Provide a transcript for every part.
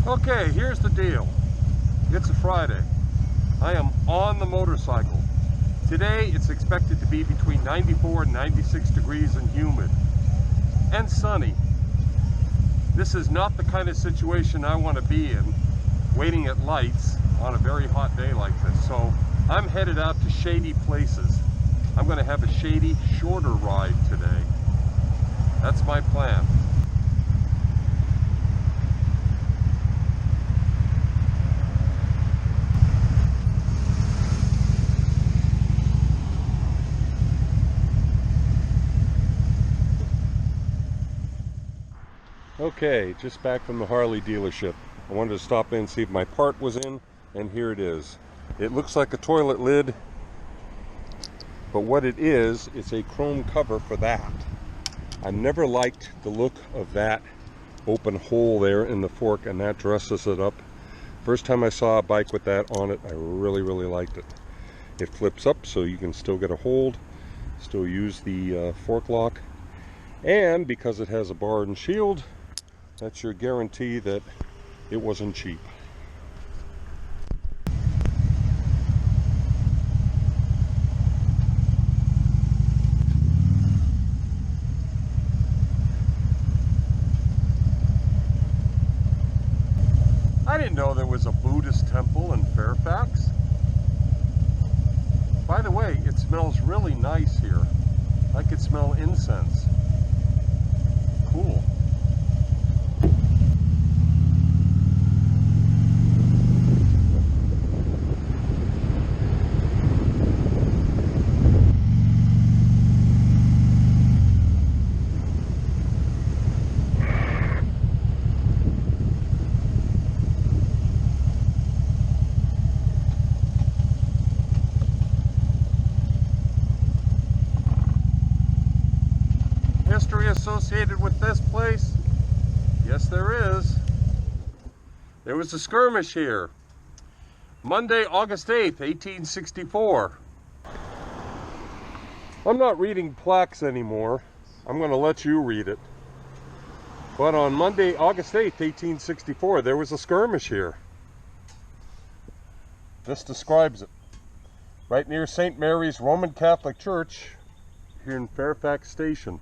Okay, here's the deal. It's a Friday. I am on the motorcycle. Today it's expected to be between 94 and 96 degrees and humid and sunny. This is not the kind of situation I want to be in, waiting at lights on a very hot day like this. So I'm headed out to shady places. I'm going to have a shady, shorter ride today. That's my plan. Okay, just back from the Harley dealership. I wanted to stop in and see if my part was in, and here it is. It looks like a toilet lid, but what it is, it's a chrome cover for that. I never liked the look of that open hole there in the fork, and that dresses it up. First time I saw a bike with that on it, I really liked it. It flips up so you can still get a hold, still use the fork lock, and because it has a bar and shield, that's your guarantee that it wasn't cheap. I didn't know there was a Buddhist temple in Fairfax. By the way, it smells really nice here. I could smell incense. Cool. History associated with this place? Yes, there is. There was a skirmish here. Monday, August 8th, 1864. I'm not reading plaques anymore. I'm going to let you read it. But on Monday, August 8th, 1864, there was a skirmish here. This describes it. Right near St. Mary's Roman Catholic Church here in Fairfax Station.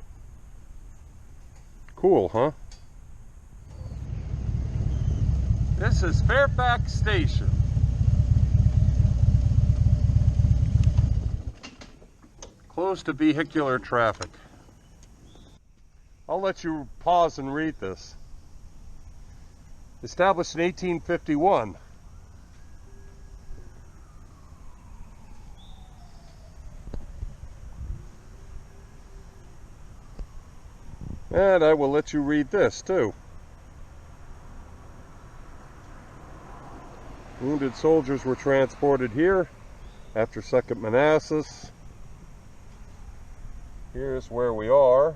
Cool, huh? This is Fairfax Station. Closed to vehicular traffic. I'll let you pause and read this. Established in 1851. And I will let you read this too. Wounded soldiers were transported here after 2nd Manassas. Here's where we are.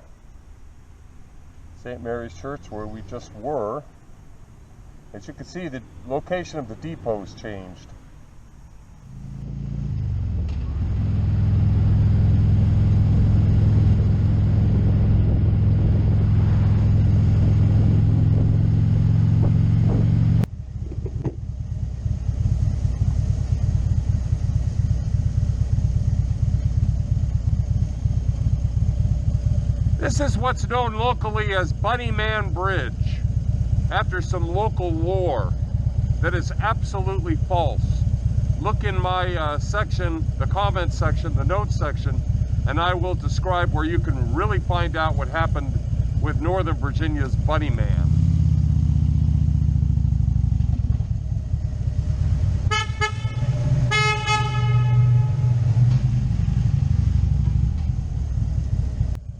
St. Mary's Church, where we just were. As you can see, the location of the depot's changed. This is what's known locally as Bunny Man Bridge, after some local lore that is absolutely false. Look in my section, the comment section, the notes section, and I will describe where you can really find out what happened with Northern Virginia's Bunny Man.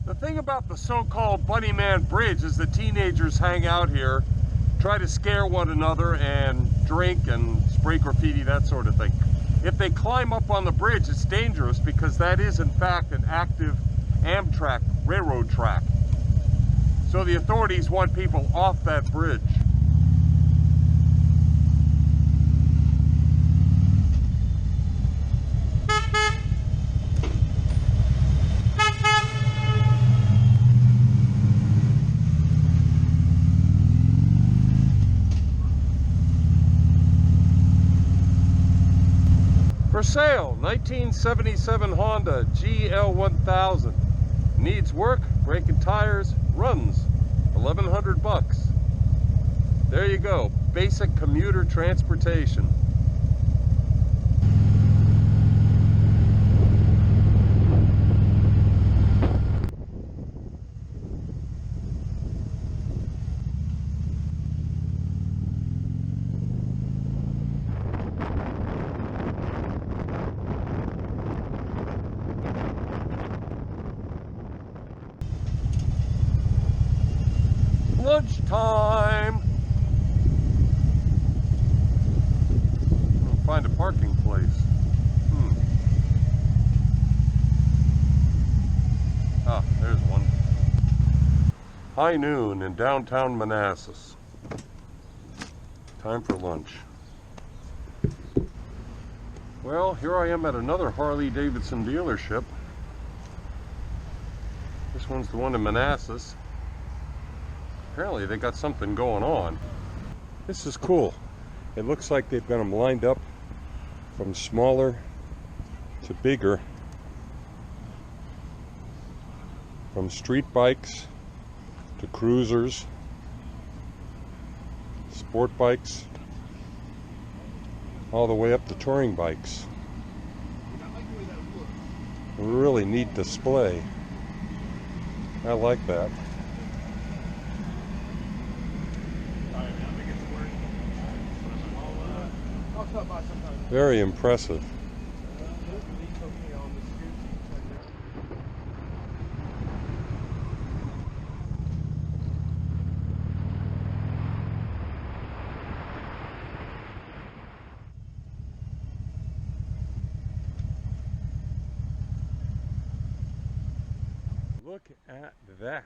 The thing about the so-called Bunny Man Bridge is that teenagers hang out here, try to scare one another and drink and spray graffiti, that sort of thing. If they climb up on the bridge, it's dangerous because that is in fact an active Amtrak railroad track. So the authorities want people off that bridge. For sale, 1977 Honda GL1000. Needs work, breaking tires, runs 1,100 bucks. There you go, basic commuter transportation. Lunchtime. I'll find a parking place. Ah, there's one. High noon in downtown Manassas. Time for lunch. Well, here I am at another Harley-Davidson dealership. This one's the one in Manassas. Apparently they got something going on. This is cool. It looks like they've got them lined up from smaller to bigger. From street bikes to cruisers, sport bikes, all the way up to touring bikes. A really neat display. I like that. Very impressive. Look at that.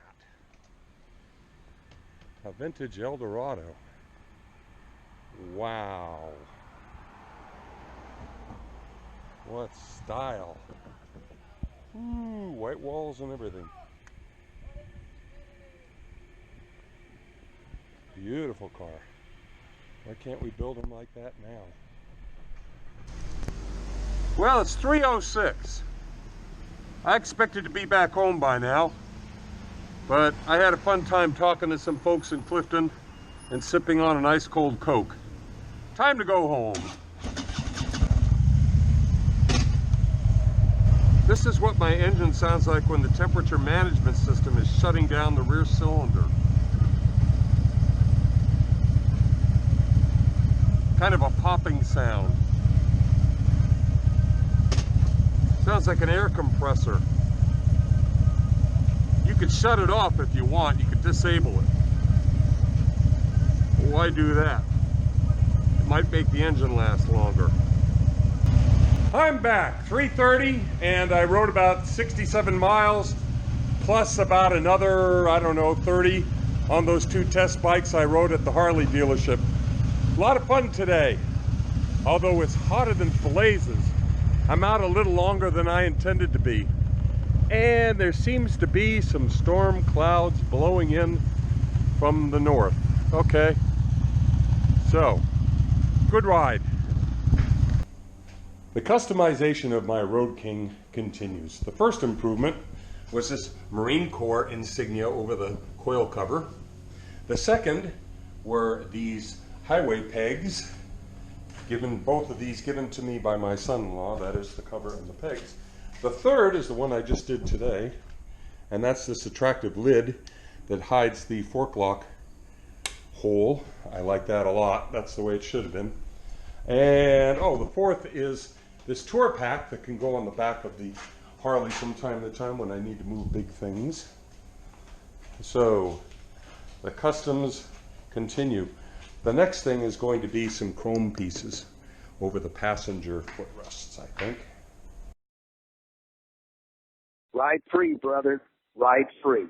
A vintage Eldorado. Wow. What style. Ooh, white walls and everything. Beautiful car. Why can't we build them like that now? Well, it's 3:06. I expected to be back home by now, but I had a fun time talking to some folks in Clifton and sipping on an ice cold Coke. Time to go home. This is what my engine sounds like when the temperature management system is shutting down the rear cylinder. Kind of a popping sound. Sounds like an air compressor. You could shut it off if you want. You could disable it. Why do that? It might make the engine last longer. I'm back, 3:30, and I rode about 67 miles, plus about another, I don't know, 30 on those two test bikes I rode at the Harley dealership. A lot of fun today, although it's hotter than blazes. I'm out a little longer than I intended to be, and there seems to be some storm clouds blowing in from the north. Okay, so, good ride. The customization of my Road King continues. The first improvement was this Marine Corps insignia over the coil cover. The second were these highway pegs, both of these given to me by my son-in-law, that is the cover and the pegs. The third is the one I just did today, and that's this attractive lid that hides the fork lock hole. I like that a lot. That's the way it should have been. And, oh, the fourth is this tour pack that can go on the back of the Harley from time to time when I need to move big things. So, the customs continue. The next thing is going to be some chrome pieces over the passenger footrests, I think. Ride free, brother. Ride free.